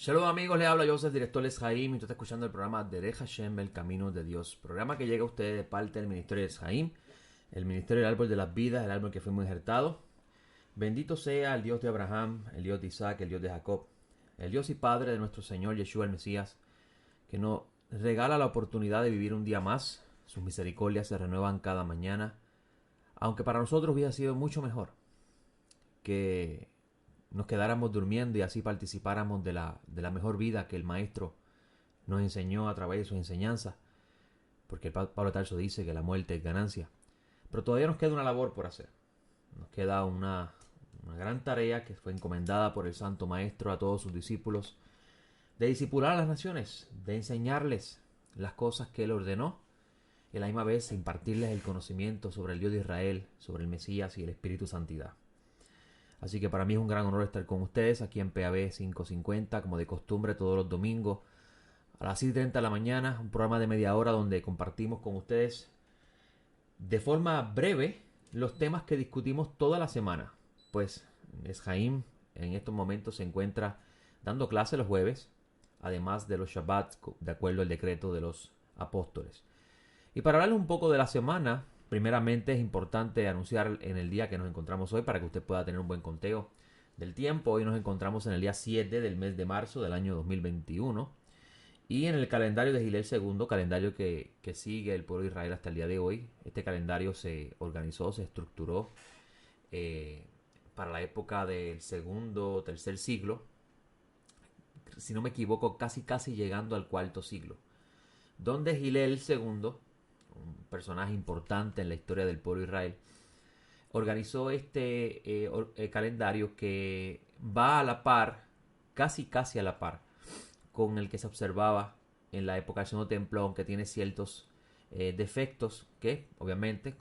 Shalom amigos, le habla Joseph, director Les Haim, y usted está escuchando el programa Derech Hashem, el camino de Dios. Programa que llega a usted de parte del Ministerio de Les Haim, el Ministerio del Árbol de las Vidas, el árbol que fuimos injertados. Bendito sea el Dios de Abraham, el Dios de Isaac, el Dios de Jacob, el Dios y Padre de nuestro Señor Yeshua el Mesías, que nos regala la oportunidad de vivir un día más. Sus misericordias se renuevan cada mañana, aunque para nosotros hubiera sido mucho mejor que nos quedáramos durmiendo y así participáramos de la mejor vida que el Maestro nos enseñó a través de sus enseñanzas, porque Pablo Tarso dice que la muerte es ganancia. Pero todavía nos queda una labor por hacer. Nos queda una gran tarea que fue encomendada por el Santo Maestro a todos sus discípulos, de discipular a las naciones, de enseñarles las cosas que él ordenó, y a la misma vez impartirles el conocimiento sobre el Dios de Israel, sobre el Mesías y el Espíritu Santidad. Así que para mí es un gran honor estar con ustedes aquí en PAB 550, como de costumbre todos los domingos a las 6:30 de la mañana, un programa de media hora donde compartimos con ustedes de forma breve los temas que discutimos toda la semana. Pues Eshaim en estos momentos se encuentra dando clase los jueves, además de los Shabbats, de acuerdo al decreto de los apóstoles. Y para hablarle un poco de la semana, primeramente es importante anunciar en el día que nos encontramos hoy para que usted pueda tener un buen conteo del tiempo. Hoy nos encontramos en el día 7 del mes de marzo del año 2021. Y en el calendario de Gilel II, calendario que sigue el pueblo de Israel hasta el día de hoy, este calendario se organizó, se estructuró eh, para la época del segundo o tercer siglo, si no me equivoco, casi llegando al cuarto siglo, donde Gilel II, un personaje importante en la historia del pueblo de Israel, organizó este calendario que va a la par, casi a la par, con el que se observaba en la época del Segundo Templo, aunque tiene ciertos defectos que, obviamente,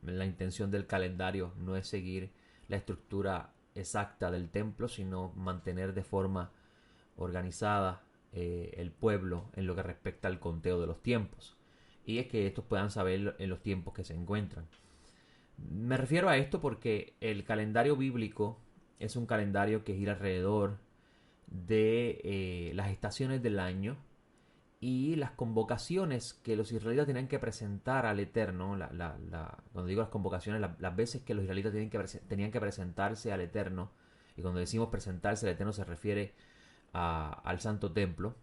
la intención del calendario no es seguir la estructura exacta del templo, sino mantener de forma organizada el pueblo en lo que respecta al conteo de los tiempos. Y es que estos puedan saber en los tiempos que se encuentran. Me refiero a esto porque el calendario bíblico es un calendario que gira alrededor de las estaciones del año y las convocaciones que los israelitas tenían que presentar al Eterno. Cuando digo las convocaciones, las veces que los israelitas tenían que presentarse al Eterno, y cuando decimos presentarse al Eterno se refiere al Santo Templo,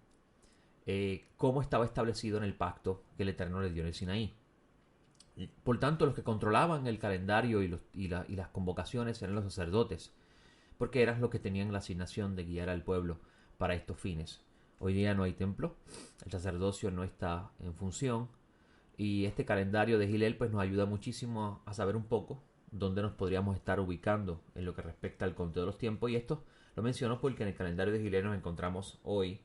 cómo estaba establecido en el pacto que el Eterno les dio en el Sinaí. Por tanto, los que controlaban el calendario y las convocaciones eran los sacerdotes, porque eran los que tenían la asignación de guiar al pueblo para estos fines. Hoy día no hay templo, el sacerdocio no está en función, y este calendario de Gilel pues nos ayuda muchísimo a saber un poco dónde nos podríamos estar ubicando en lo que respecta al conteo de los tiempos. Y esto lo menciono porque en el calendario de Gilel nos encontramos hoy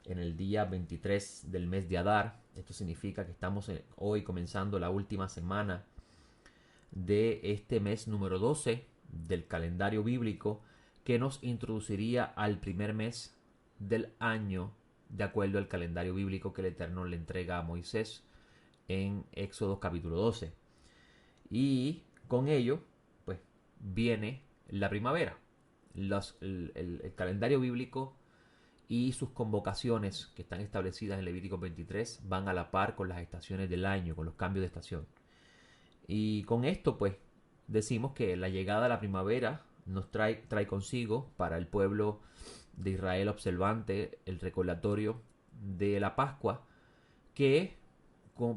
en el día 23 del mes de Adar. Esto significa que estamos hoy comenzando la última semana de este mes número 12 del calendario bíblico, que nos introduciría al primer mes del año de acuerdo al calendario bíblico que el Eterno le entrega a Moisés en Éxodo capítulo 12. Y con ello pues viene la primavera. El calendario bíblico y sus convocaciones que están establecidas en Levítico 23 van a la par con las estaciones del año, con los cambios de estación. Y con esto pues decimos que la llegada de la primavera nos trae consigo para el pueblo de Israel observante el recordatorio de la Pascua, que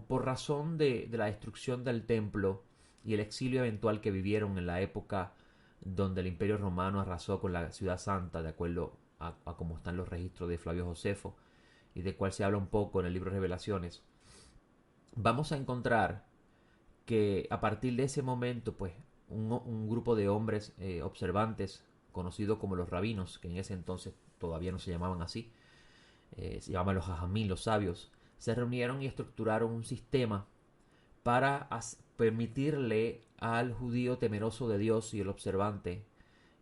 por razón de la destrucción del templo y el exilio eventual que vivieron en la época donde el Imperio Romano arrasó con la ciudad santa, de acuerdo a cómo están los registros de Flavio Josefo y de cual se habla un poco en el libro de Revelaciones, vamos a encontrar que a partir de ese momento, pues, un grupo de hombres observantes, conocidos como los rabinos, que en ese entonces todavía no se llamaban así, se llamaban los hajamim, los sabios, se reunieron y estructuraron un sistema para permitirle al judío temeroso de Dios y el observante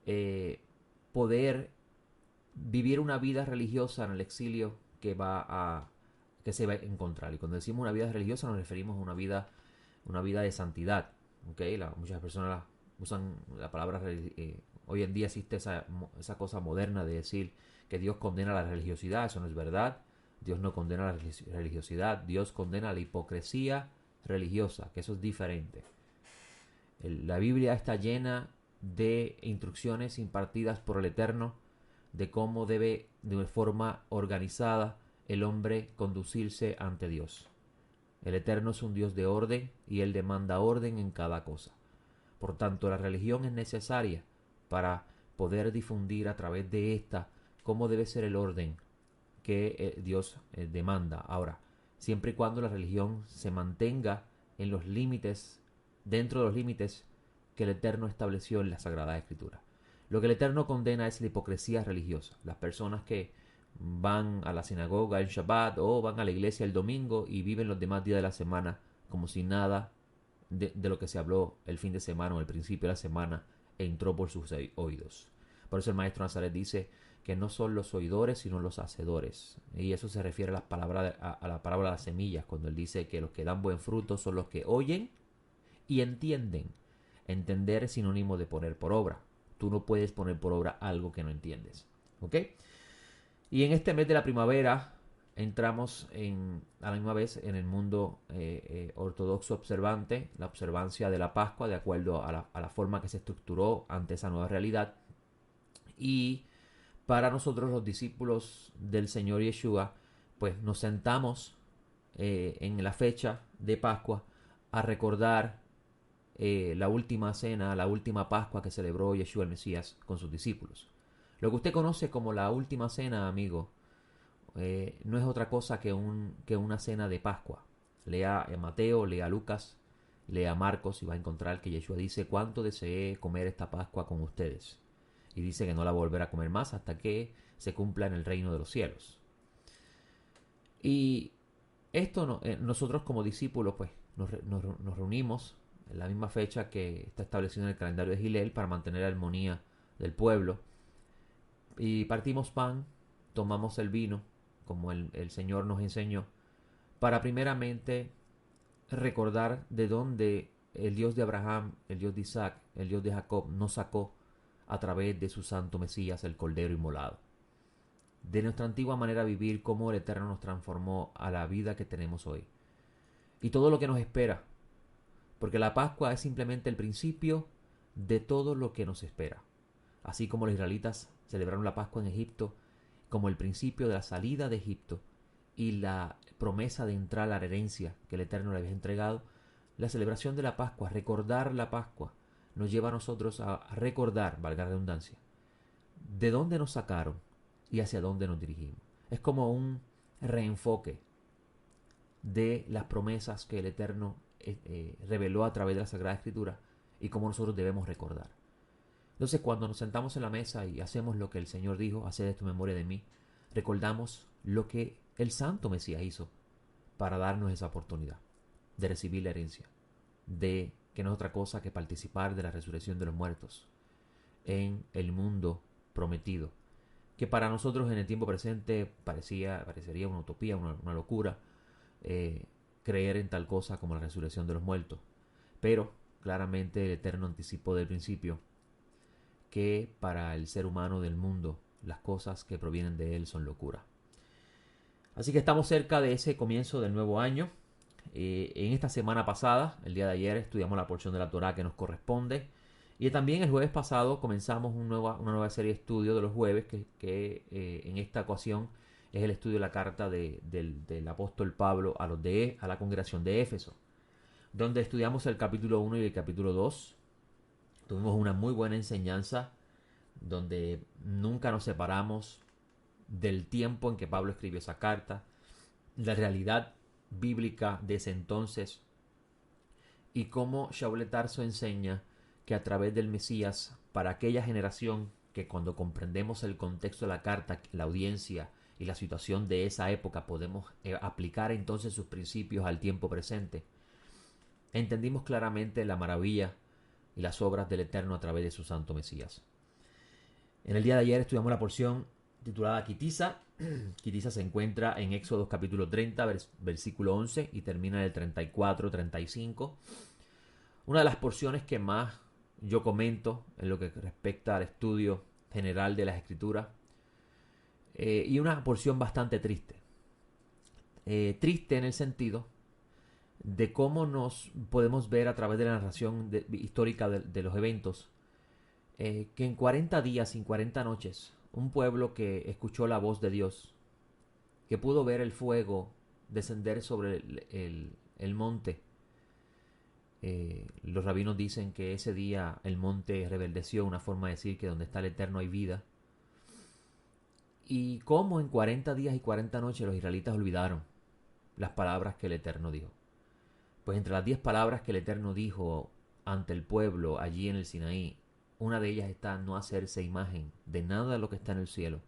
eh, poder vivir una vida religiosa en el exilio que se va a encontrar. Y cuando decimos una vida religiosa nos referimos a una vida de santidad. ¿Okay? Muchas personas usan la palabra Hoy en día existe esa cosa moderna de decir que Dios condena la religiosidad. Eso no es verdad. Dios no condena la religiosidad. Dios condena la hipocresía religiosa, que eso es diferente. La Biblia está llena de instrucciones impartidas por el Eterno de cómo debe, de forma organizada, el hombre conducirse ante Dios. El Eterno es un Dios de orden y Él demanda orden en cada cosa. Por tanto, la religión es necesaria para poder difundir a través de esta cómo debe ser el orden que Dios demanda. Ahora, siempre y cuando la religión se mantenga en los límites, dentro de los límites que el Eterno estableció en la Sagrada Escritura. Lo que el Eterno condena es la hipocresía religiosa. Las personas que van a la sinagoga el Shabbat o van a la iglesia el domingo y viven los demás días de la semana como si nada de lo que se habló el fin de semana o el principio de la semana entró por sus oídos. Por eso el maestro Nazaret dice que no son los oidores sino los hacedores, y eso se refiere a la parábola de las semillas, cuando él dice que los que dan buen fruto son los que oyen y entienden. Entender es sinónimo de poner por obra. Tú no puedes poner por obra algo que no entiendes. ¿Ok? Y en este mes de la primavera entramos a la misma vez en el mundo ortodoxo observante, la observancia de la Pascua de acuerdo a la forma que se estructuró ante esa nueva realidad. Y para nosotros los discípulos del Señor Yeshua, pues nos sentamos en la fecha de Pascua a recordar la última cena, la última Pascua que celebró Yeshua el Mesías con sus discípulos. Lo que usted conoce como la última cena, amigo, no es otra cosa que una cena de Pascua. Lea Mateo, lea Lucas, lea Marcos y va a encontrar que Yeshua dice: cuánto deseé comer esta Pascua con ustedes. Y dice que no la volverá a comer más hasta que se cumpla en el reino de los cielos. Y esto nosotros como discípulos pues nos reunimos en la misma fecha que está establecido en el calendario de Gilel para mantener la armonía del pueblo. Y partimos pan, tomamos el vino, como el Señor nos enseñó, para primeramente recordar de dónde el Dios de Abraham, el Dios de Isaac, el Dios de Jacob nos sacó a través de su santo Mesías, el Cordero Inmolado. De nuestra antigua manera de vivir, cómo el Eterno nos transformó a la vida que tenemos hoy. Y todo lo que nos espera. Porque la Pascua es simplemente el principio de todo lo que nos espera. Así como los israelitas celebraron la Pascua en Egipto como el principio de la salida de Egipto y la promesa de entrar a la herencia que el Eterno le había entregado, la celebración de la Pascua, recordar la Pascua, nos lleva a nosotros a recordar, valga la redundancia, de dónde nos sacaron y hacia dónde nos dirigimos. Es como un reenfoque de las promesas que el Eterno reveló a través de la Sagrada Escritura y cómo nosotros debemos recordar. Entonces, cuando nos sentamos en la mesa y hacemos lo que el Señor dijo: haced esto en memoria de mí, recordamos lo que el Santo Mesías hizo para darnos esa oportunidad de recibir la herencia, de que no es otra cosa que participar de la resurrección de los muertos en el mundo prometido, que para nosotros en el tiempo presente parecería una utopía, una locura, creer en tal cosa como la resurrección de los muertos. Pero claramente el Eterno anticipó del principio que para el ser humano del mundo las cosas que provienen de él son locura. Así que estamos cerca de ese comienzo del nuevo año. En esta semana pasada, el día de ayer, estudiamos la porción de la Torá que nos corresponde. Y también el jueves pasado comenzamos una nueva serie de estudios de los jueves que en esta ocasión es el estudio de la carta del apóstol Pablo a la congregación de Éfeso, donde estudiamos el capítulo 1 y el capítulo 2. Tuvimos una muy buena enseñanza donde nunca nos separamos del tiempo en que Pablo escribió esa carta, la realidad bíblica de ese entonces y cómo Shaul de Tarso enseña que a través del Mesías, para aquella generación que cuando comprendemos el contexto de la carta, la audiencia y la situación de esa época, podemos aplicar entonces sus principios al tiempo presente, entendimos claramente la maravilla y las obras del Eterno a través de su santo Mesías. En el día de ayer estudiamos la porción titulada Kitisa. Kitisa se encuentra en Éxodo capítulo 30, versículo 11 y termina en el 34-35. Una de las porciones que más yo comento en lo que respecta al estudio general de las Escrituras, y una porción bastante triste. Triste en el sentido de cómo nos podemos ver a través de la narración histórica de los eventos, que en 40 días y 40 noches, un pueblo que escuchó la voz de Dios, que pudo ver el fuego descender sobre el monte. Los rabinos dicen que ese día el monte rebeldeció, una forma de decir que donde está el Eterno hay vida. Y cómo en 40 días y 40 noches los israelitas olvidaron las palabras que el Eterno dijo. Pues entre las 10 palabras que el Eterno dijo ante el pueblo allí en el Sinaí, una de ellas está no hacerse imagen de nada de lo que está en el cielo,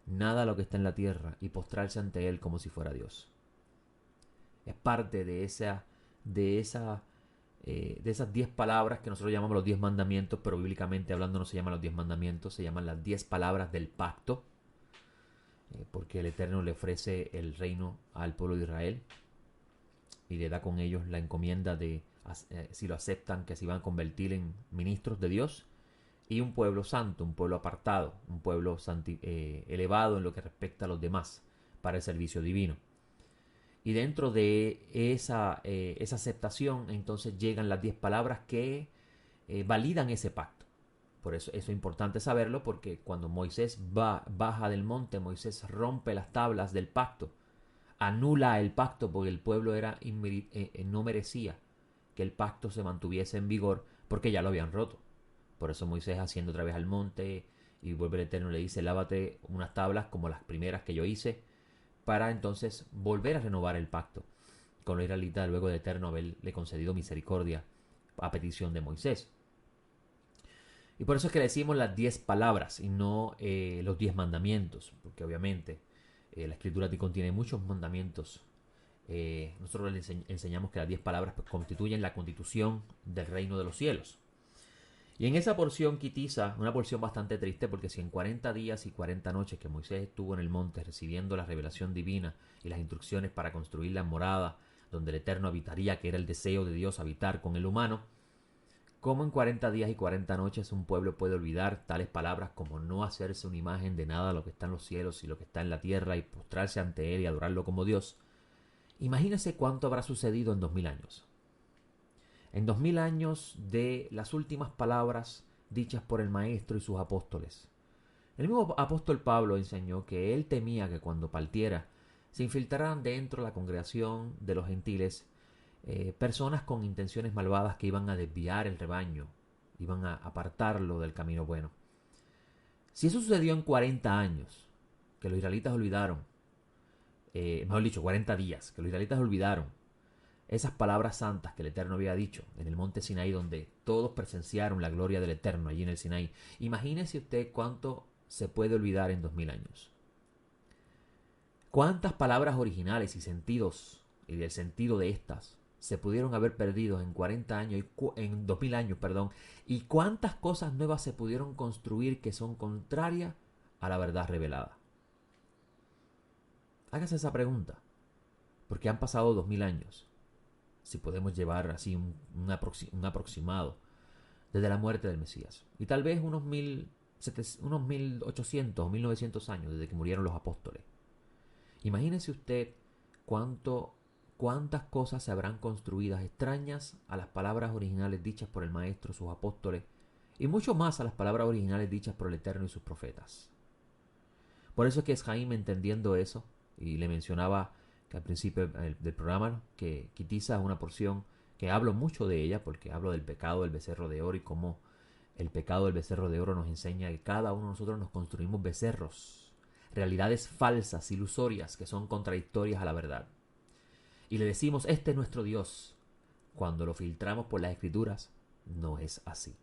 nada de lo que está en la tierra, y postrarse ante Él como si fuera Dios. Es parte de esas 10 palabras que nosotros llamamos los 10 mandamientos, pero bíblicamente hablando no se llaman los 10 mandamientos, se llaman las 10 palabras del pacto, porque el Eterno le ofrece el reino al pueblo de Israel y le da con ellos la encomienda de, si lo aceptan, que se van a convertir en ministros de Dios, y un pueblo santo, un pueblo apartado, un pueblo elevado en lo que respecta a los demás para el servicio divino. Y dentro de esa aceptación, entonces llegan las 10 palabras que validan ese pacto. Por eso es importante saberlo, porque cuando Moisés baja del monte, Moisés rompe las tablas del pacto, anula el pacto porque el pueblo no merecía que el pacto se mantuviese en vigor porque ya lo habían roto. Por eso Moisés, asciende otra vez al monte, y vuelve el Eterno y le dice: lávate unas tablas como las primeras que yo hice, para entonces volver a renovar el pacto con los israelitas, luego de Eterno haberle concedido misericordia a petición de Moisés. Y por eso es que le decimos las 10 palabras y no los 10 mandamientos, porque obviamente la Escritura contiene muchos mandamientos. Nosotros le enseñamos que las 10 palabras pues, constituyen la constitución del reino de los cielos. Y en esa porción quitiza, una porción bastante triste, porque si en 40 días y 40 noches que Moisés estuvo en el monte recibiendo la revelación divina y las instrucciones para construir la morada donde el Eterno habitaría, que era el deseo de Dios habitar con el humano, ¿cómo en 40 días y 40 noches un pueblo puede olvidar tales palabras como no hacerse una imagen de nada de lo que está en los cielos y lo que está en la tierra, y postrarse ante Él y adorarlo como Dios? Imagínense cuánto habrá sucedido en 2000 años. En 2000 años de las últimas palabras dichas por el Maestro y sus apóstoles. El mismo apóstol Pablo enseñó que él temía que cuando partiera se infiltraran dentro de la congregación de los gentiles personas con intenciones malvadas que iban a desviar el rebaño, iban a apartarlo del camino bueno. Si eso sucedió en 40 años, que los israelitas olvidaron, mejor dicho, 40 días, que los israelitas olvidaron esas palabras santas que el Eterno había dicho en el monte Sinaí, donde todos presenciaron la gloria del Eterno allí en el Sinaí. Imagínese usted cuánto se puede olvidar en 2000 años. Cuántas palabras originales y sentidos, y del sentido de estas, se pudieron haber perdido en 40 años, en 2000 años, perdón, y cuántas cosas nuevas se pudieron construir que son contrarias a la verdad revelada. Hágase esa pregunta, porque han pasado 2000 años. Si podemos llevar así un aproximado desde la muerte del Mesías. Y tal vez unos 1800 o 1900 años desde que murieron los apóstoles. Imagínese usted cuántas cosas se habrán construidas extrañas a las palabras originales dichas por el Maestro, sus apóstoles, y mucho más a las palabras originales dichas por el Eterno y sus profetas. Por eso es que Eshaim, entendiendo eso, y le mencionaba que al principio del programa, que quitiza una porción que hablo mucho de ella, porque hablo del pecado del becerro de oro y cómo el pecado del becerro de oro nos enseña que cada uno de nosotros nos construimos becerros, realidades falsas, ilusorias, que son contradictorias a la verdad. Y le decimos: este es nuestro Dios. Cuando lo filtramos por las Escrituras, no es así.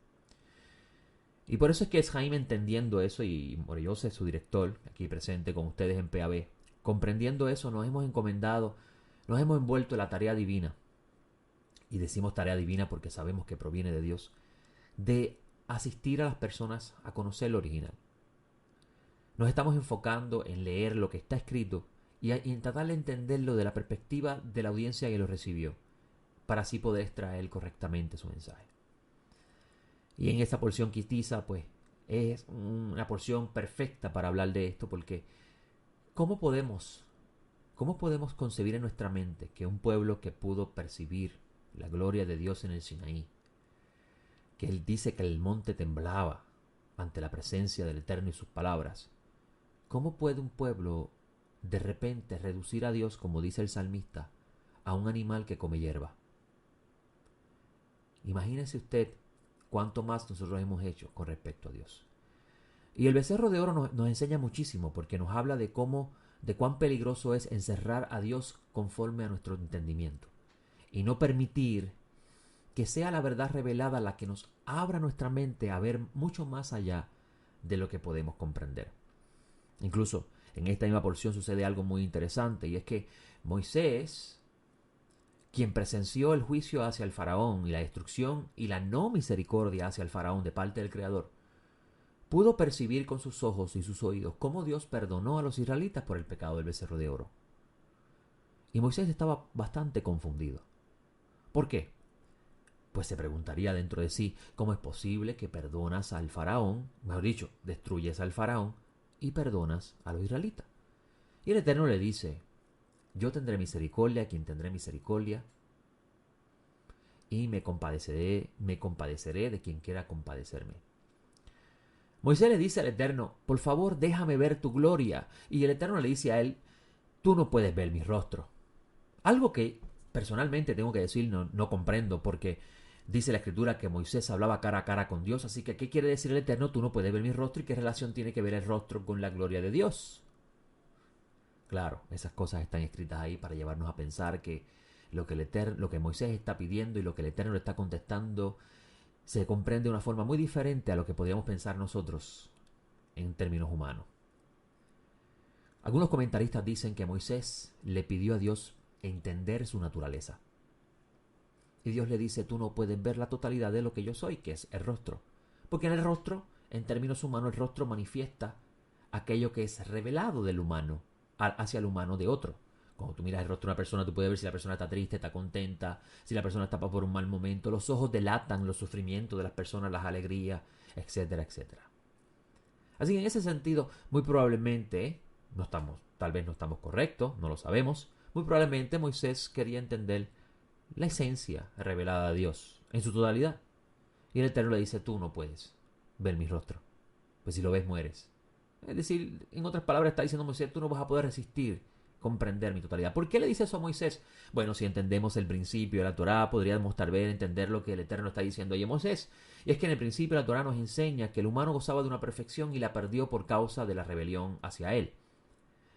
Y por eso es que Eshaim, entendiendo eso, y Morellose, su director, aquí presente con ustedes en PAB, comprendiendo eso, nos hemos encomendado, nos hemos envuelto en la tarea divina, y decimos tarea divina porque sabemos que proviene de Dios, de asistir a las personas a conocer lo original. Nos estamos enfocando en leer lo que está escrito y en tratar de entenderlo de la perspectiva de la audiencia que lo recibió, para así poder extraer correctamente su mensaje. Y en esta porción quitiza, pues, es una porción perfecta para hablar de esto, porque ¿cómo podemos, cómo podemos concebir en nuestra mente que un pueblo que pudo percibir la gloria de Dios en el Sinaí, que él dice que el monte temblaba ante la presencia del Eterno y sus palabras, cómo puede un pueblo de repente reducir a Dios, como dice el salmista, a un animal que come hierba? Imagínese usted cuánto más nosotros hemos hecho con respecto a Dios. Y el becerro de oro nos enseña muchísimo, porque nos habla de cómo, de cuán peligroso es encerrar a Dios conforme a nuestro entendimiento y no permitir que sea la verdad revelada la que nos abra nuestra mente a ver mucho más allá de lo que podemos comprender. Incluso en esta misma porción sucede algo muy interesante, y es que Moisés, quien presenció el juicio hacia el faraón y la destrucción y la no misericordia hacia el faraón de parte del Creador, pudo percibir con sus ojos y sus oídos cómo Dios perdonó a los israelitas por el pecado del becerro de oro. Y Moisés estaba bastante confundido. ¿Por qué? Pues se preguntaría dentro de sí, ¿cómo es posible que perdonas al faraón, mejor dicho, destruyes al faraón y perdonas a los israelitas? Y el Eterno le dice, yo tendré misericordia a quien tendré misericordia, y me compadeceré de quien quiera compadecerme. Moisés le dice al Eterno, por favor déjame ver tu gloria. Y el Eterno le dice a él, tú no puedes ver mi rostro. Algo que personalmente tengo que decir no comprendo, porque dice la Escritura que Moisés hablaba cara a cara con Dios. Así que, ¿qué quiere decir el Eterno? Tú no puedes ver mi rostro. ¿Y qué relación tiene que ver el rostro con la gloria de Dios? Claro, esas cosas están escritas ahí para llevarnos a pensar que lo que Moisés está pidiendo y lo que el Eterno le está contestando se comprende de una forma muy diferente a lo que podríamos pensar nosotros en términos humanos. Algunos comentaristas dicen que Moisés le pidió a Dios entender su naturaleza. Y Dios le dice, tú no puedes ver la totalidad de lo que yo soy, que es el rostro. Porque en el rostro, en términos humanos, el rostro manifiesta aquello que es revelado del humano hacia el humano de otro. Cuando tú miras el rostro de una persona, tú puedes ver si la persona está triste, está contenta, si la persona está por un mal momento. Los ojos delatan los sufrimientos de las personas, las alegrías, etcétera, etcétera. Así que en ese sentido, muy probablemente, tal vez no estamos correctos, no lo sabemos, muy probablemente Moisés quería entender la esencia revelada a Dios en su totalidad. Y el Eterno le dice, tú no puedes ver mi rostro, pues si lo ves mueres. Es decir, en otras palabras está diciendo Moisés, tú no vas a poder resistir comprender mi totalidad. ¿Por qué le dice eso a Moisés? Bueno, si entendemos el principio de la Torá, podríamos tal vez entender lo que el Eterno está diciendo ahí a Moisés. Y es que en el principio la Torá nos enseña que el humano gozaba de una perfección y la perdió por causa de la rebelión hacia él.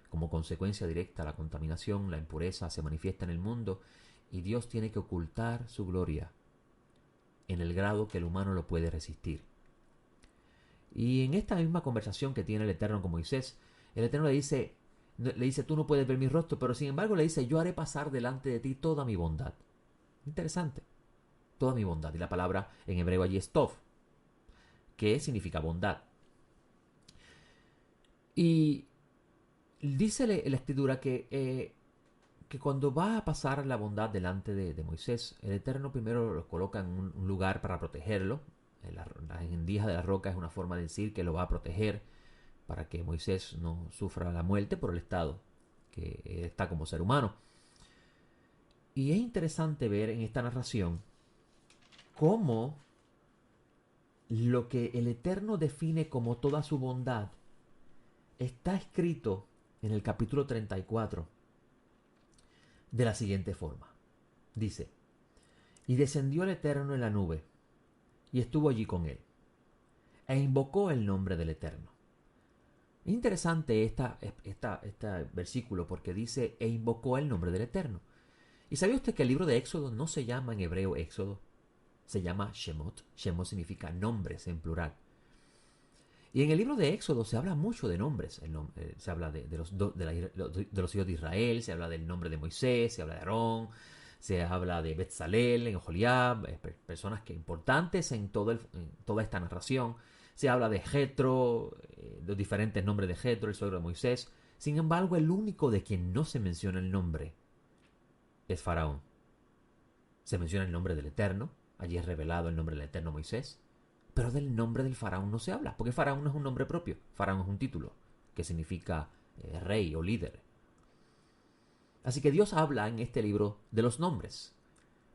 Como consecuencia directa, la contaminación, la impureza se manifiesta en el mundo y Dios tiene que ocultar su gloria en el grado que el humano lo puede resistir. Y en esta misma conversación que tiene el Eterno con Moisés, el Eterno le dice, tú no puedes ver mi rostro, pero sin embargo le dice, yo haré pasar delante de ti toda mi bondad. Interesante. Toda mi bondad. Y la palabra en hebreo allí es tov, que significa bondad. Y dice la escritura que cuando va a pasar la bondad delante de Moisés, el Eterno primero lo coloca en un lugar para protegerlo. La rendija de la roca es una forma de decir que lo va a proteger para que Moisés no sufra la muerte por el estado que está como ser humano. Y es interesante ver en esta narración cómo lo que el Eterno define como toda su bondad está escrito en el capítulo 34 de la siguiente forma. Dice, y descendió el Eterno en la nube, y estuvo allí con él, e invocó el nombre del Eterno. Es interesante este versículo porque dice, e invocó el nombre del Eterno. ¿Y sabía usted que el libro de Éxodo no se llama en hebreo Éxodo? Se llama Shemot. Shemot significa nombres en plural. Y en el libro de Éxodo se habla mucho de nombres. Se habla de los hijos de Israel, se habla del nombre de Moisés, se habla de Aarón, se habla de Betzalel, en Oholiab, personas que importantes en toda esta narración. Se habla de Jetro, los diferentes nombres de Jetro, el suegro de Moisés. Sin embargo, el único de quien no se menciona el nombre es Faraón. Se menciona el nombre del Eterno, allí es revelado el nombre del Eterno Moisés, Pero del nombre del faraón no se habla, porque faraón no es un nombre propio, faraón es un título que significa rey o líder. Así que Dios habla en este libro de los nombres,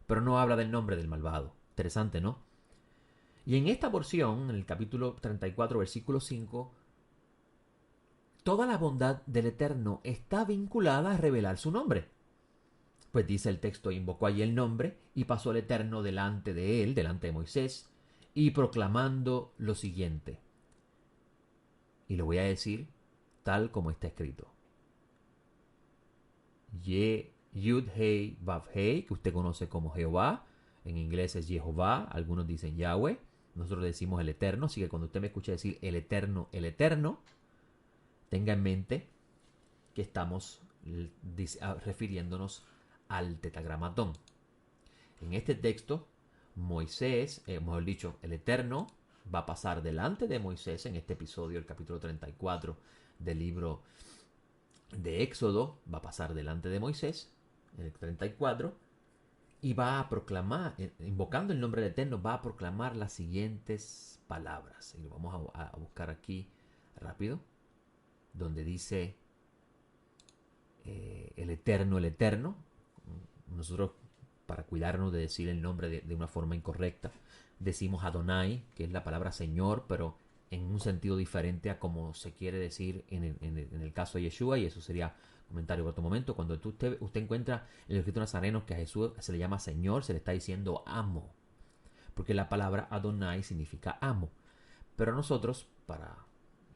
pero no habla del nombre del malvado. Interesante, ¿no? Y en esta porción, en el capítulo 34, versículo 5, toda la bondad del Eterno está vinculada a revelar su nombre. Pues dice el texto, invocó allí el nombre y pasó el Eterno delante de él, delante de Moisés, y proclamando lo siguiente. Y lo voy a decir tal como está escrito. Yud Hei Vav Hei, que usted conoce como Jehová, en inglés es Jehová, algunos dicen Yahweh, nosotros decimos el Eterno, así que cuando usted me escuche decir el Eterno, tenga en mente que estamos refiriéndonos al Tetragramatón. En este texto, Moisés, mejor dicho, el Eterno va a pasar delante de Moisés en este episodio, el capítulo 34 del libro de Éxodo, va a pasar delante de Moisés, en el 34, y va a proclamar, invocando el nombre del Eterno, va a proclamar las siguientes palabras. Y lo vamos a buscar aquí rápido, donde dice el Eterno. Nosotros, para cuidarnos de decir el nombre de una forma incorrecta, decimos Adonai, que es la palabra Señor, pero en un sentido diferente a como se quiere decir en el caso de Yeshua, y eso sería comentario de otro momento. Cuando usted encuentra en el escrito nazareno que a Jesús se le llama Señor, se le está diciendo amo, porque la palabra Adonai significa amo. Pero nosotros, para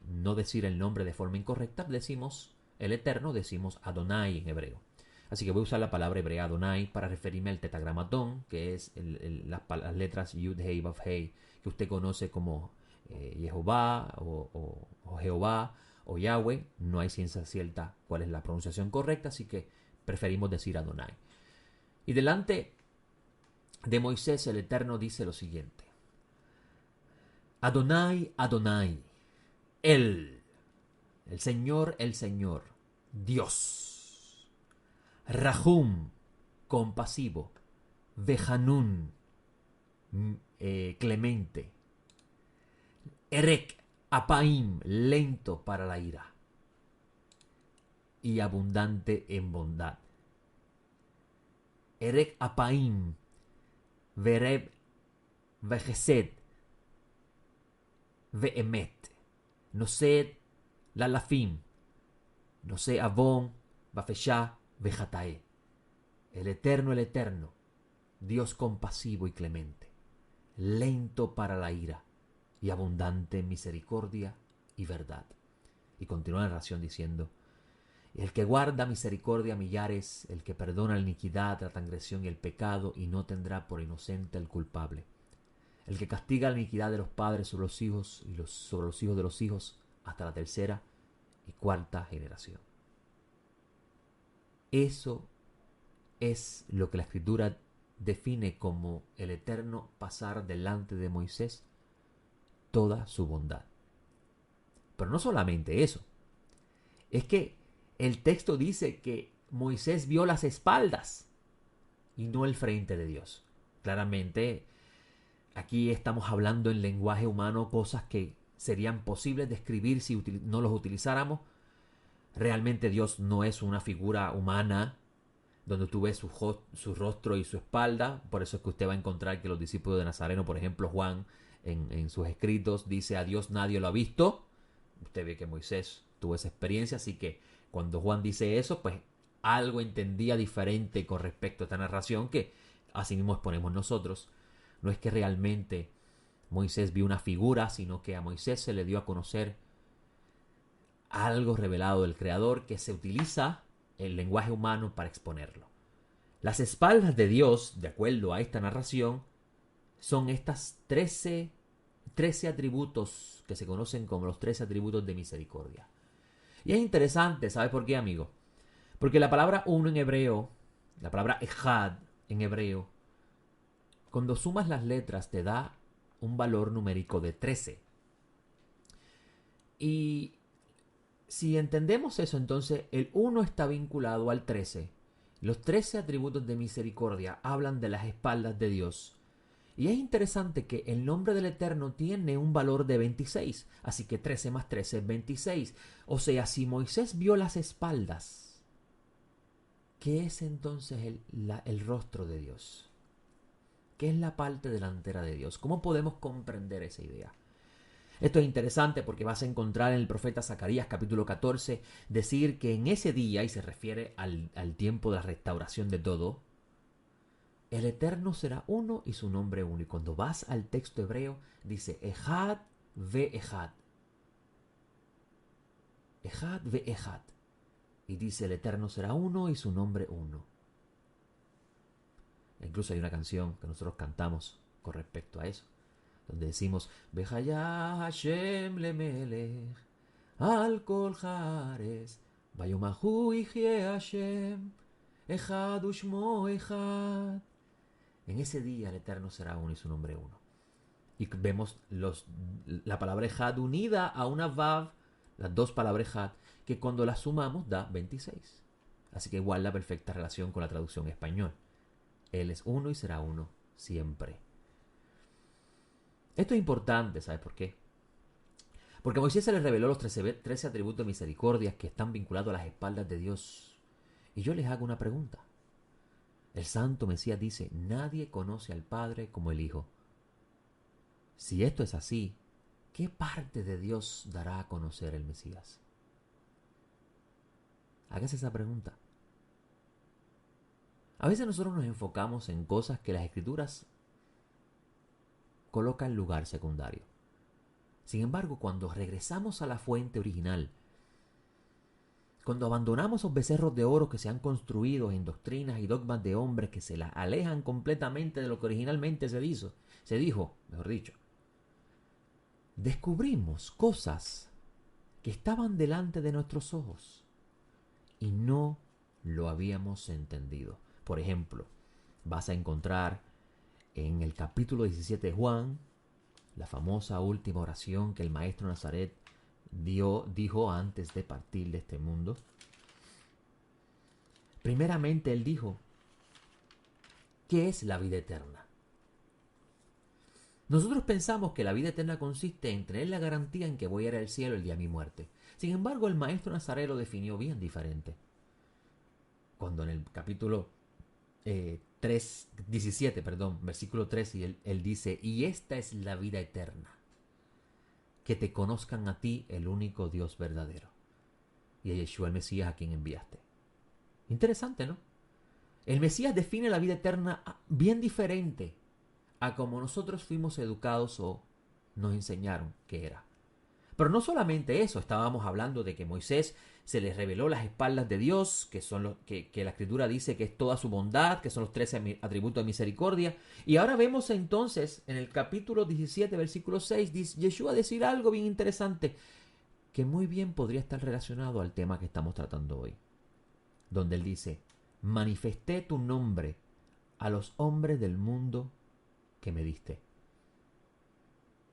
no decir el nombre de forma incorrecta, decimos el Eterno, decimos Adonai en hebreo. Así que voy a usar la palabra hebrea Adonai para referirme al tetragramatón, que es las letras Yud, Hei, Vav, Hei, que usted conoce como Jehová o Jehová o Yahweh. No hay ciencia cierta cuál es la pronunciación correcta, así que preferimos decir Adonai. Y delante de Moisés el Eterno dice lo siguiente. Adonai, Adonai, el Señor, Dios. Rahum, compasivo. Vejanun, clemente. Erek, apaim, lento para la ira. Y abundante en bondad. Erek apaim, vereb, vejesed, veemet. Nosed, lalafim. Nosé avon, bafeshá, vejatae. El Eterno, Dios compasivo y clemente, lento para la ira y abundante en misericordia y verdad. Y continúa la narración diciendo, el que guarda misericordia a millares, el que perdona la iniquidad, la transgresión y el pecado, y no tendrá por inocente al culpable. El que castiga la iniquidad de los padres sobre los hijos y sobre los hijos de los hijos hasta la tercera y cuarta generación. Eso es lo que la Escritura define como el eterno pasar delante de Moisés toda su bondad. Pero no solamente eso, es que el texto dice que Moisés vio las espaldas y no el frente de Dios. Claramente, aquí estamos hablando en lenguaje humano cosas que serían posibles de escribir si no los utilizáramos. Realmente Dios no es una figura humana donde tú ves su rostro y su espalda. Por eso es que usted va a encontrar que los discípulos de Nazareno, por ejemplo Juan, en sus escritos dice a Dios nadie lo ha visto. Usted ve que Moisés tuvo esa experiencia, así que cuando Juan dice eso, pues algo entendía diferente con respecto a esta narración que así mismo exponemos nosotros. No es que realmente Moisés vio una figura, sino que a Moisés se le dio a conocer algo revelado del Creador que se utiliza el lenguaje humano para exponerlo. Las espaldas de Dios, de acuerdo a esta narración, son estas 13 atributos que se conocen como los 13 atributos de misericordia. Y es interesante, ¿sabes por qué, amigo? Porque la palabra uno en hebreo, la palabra ejad en hebreo, cuando sumas las letras te da un valor numérico de 13. Y si entendemos eso, entonces el 1 está vinculado al 13. Los 13 atributos de misericordia hablan de las espaldas de Dios. Y es interesante que el nombre del Eterno tiene un valor de 26, así que 13 más 13 es 26. O sea, si Moisés vio las espaldas, ¿qué es entonces el rostro de Dios? ¿Qué es la parte delantera de Dios? ¿Cómo podemos comprender esa idea? Esto es interesante porque vas a encontrar en el profeta Zacarías capítulo 14 decir que en ese día, y se refiere al tiempo de la restauración de todo, el Eterno será uno y su nombre uno. Y cuando vas al texto hebreo, dice Ejad ve Ejad. Ejad ve Ejad. Y dice el Eterno será uno y su nombre uno. E incluso hay una canción que nosotros cantamos con respecto a eso, donde decimos Bejaya Hashem lemelech al kol haaretz Vayomahu yihye Hashem Ejad ushmo Ejad. En ese día el Eterno será uno y su nombre uno. Y vemos la palabra Ejad unida a una Vav, las dos palabras Ejad, que cuando las sumamos da 26. Así que igual la perfecta relación con la traducción español. Él es uno y será uno siempre. Esto es importante, ¿sabes por qué? Porque a Moisés se le reveló los 13 atributos de misericordia que están vinculados a las espaldas de Dios. Y yo les hago una pregunta. El santo Mesías dice, nadie conoce al Padre como el Hijo. Si esto es así, ¿qué parte de Dios dará a conocer el Mesías? Hágase esa pregunta. A veces nosotros nos enfocamos en cosas que las Escrituras colocan en lugar secundario. Sin embargo, cuando regresamos a la fuente original, cuando abandonamos esos becerros de oro que se han construido en doctrinas y dogmas de hombres que se las alejan completamente de lo que originalmente se dijo, descubrimos cosas que estaban delante de nuestros ojos y no lo habíamos entendido. Por ejemplo, vas a encontrar en el capítulo 17 de Juan la famosa última oración que el maestro Nazaret dijo antes de partir de este mundo. Primeramente él dijo, ¿qué es la vida eterna? Nosotros pensamos que la vida eterna consiste en tener la garantía en que voy a ir al cielo el día de mi muerte. Sin embargo, el maestro Nazaret lo definió bien diferente. Cuando en el capítulo 17, versículo 3, y él dice, y esta es la vida eterna, que te conozcan a ti, el único Dios verdadero, y a Yeshua el Mesías a quien enviaste. Interesante, ¿no? El Mesías define la vida eterna bien diferente a como nosotros fuimos educados o nos enseñaron que era. Pero no solamente eso, estábamos hablando de que Moisés se les reveló las espaldas de Dios, que son que la Escritura dice que es toda su bondad, que son los 13 atributos de misericordia. Y ahora vemos entonces en el capítulo 17, versículo 6, dice Yeshua decir algo bien interesante, que muy bien podría estar relacionado al tema que estamos tratando hoy. Donde él dice, manifesté tu nombre a los hombres del mundo que me diste.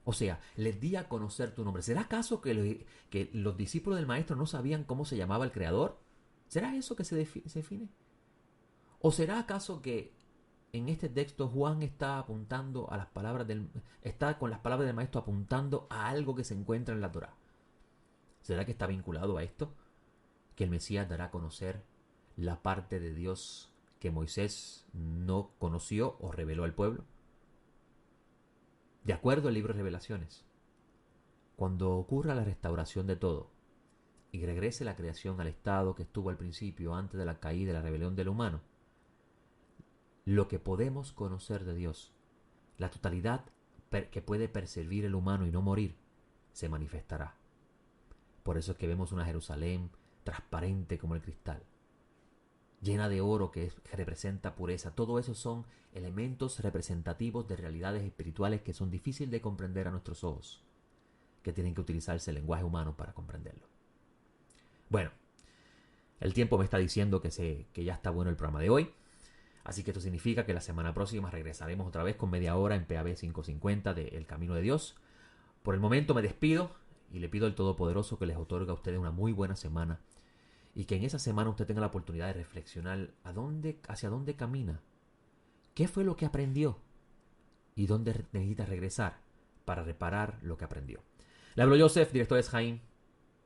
O sea, les di a conocer tu nombre. ¿Será acaso que los discípulos del maestro no sabían cómo se llamaba el Creador? ¿Será eso que se define? ¿O será acaso que en este texto Juan está apuntando a las palabras está con las palabras del maestro apuntando a algo que se encuentra en la Torá? ¿Será que está vinculado a esto? Que el Mesías dará a conocer la parte de Dios que Moisés no conoció o reveló al pueblo. De acuerdo al libro de Revelaciones, cuando ocurra la restauración de todo y regrese la creación al estado que estuvo al principio antes de la caída y la rebelión del humano, lo que podemos conocer de Dios, la totalidad que puede percibir el humano y no morir, se manifestará. Por eso es que vemos una Jerusalén transparente como el cristal, llena de oro que representa pureza. Todo eso son elementos representativos de realidades espirituales que son difíciles de comprender a nuestros ojos, que tienen que utilizarse el lenguaje humano para comprenderlo. Bueno, el tiempo me está diciendo que ya está bueno el programa de hoy, así que esto significa que la semana próxima regresaremos otra vez con media hora en PAB 550 de El Camino de Dios. Por el momento me despido y le pido al Todopoderoso que les otorgue a ustedes una muy buena semana, y que en esa semana usted tenga la oportunidad de reflexionar hacia dónde camina, qué fue lo que aprendió, y dónde necesita regresar para reparar lo que aprendió. Le habló Joseph, director de Jaime.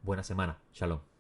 Buena semana. Shalom.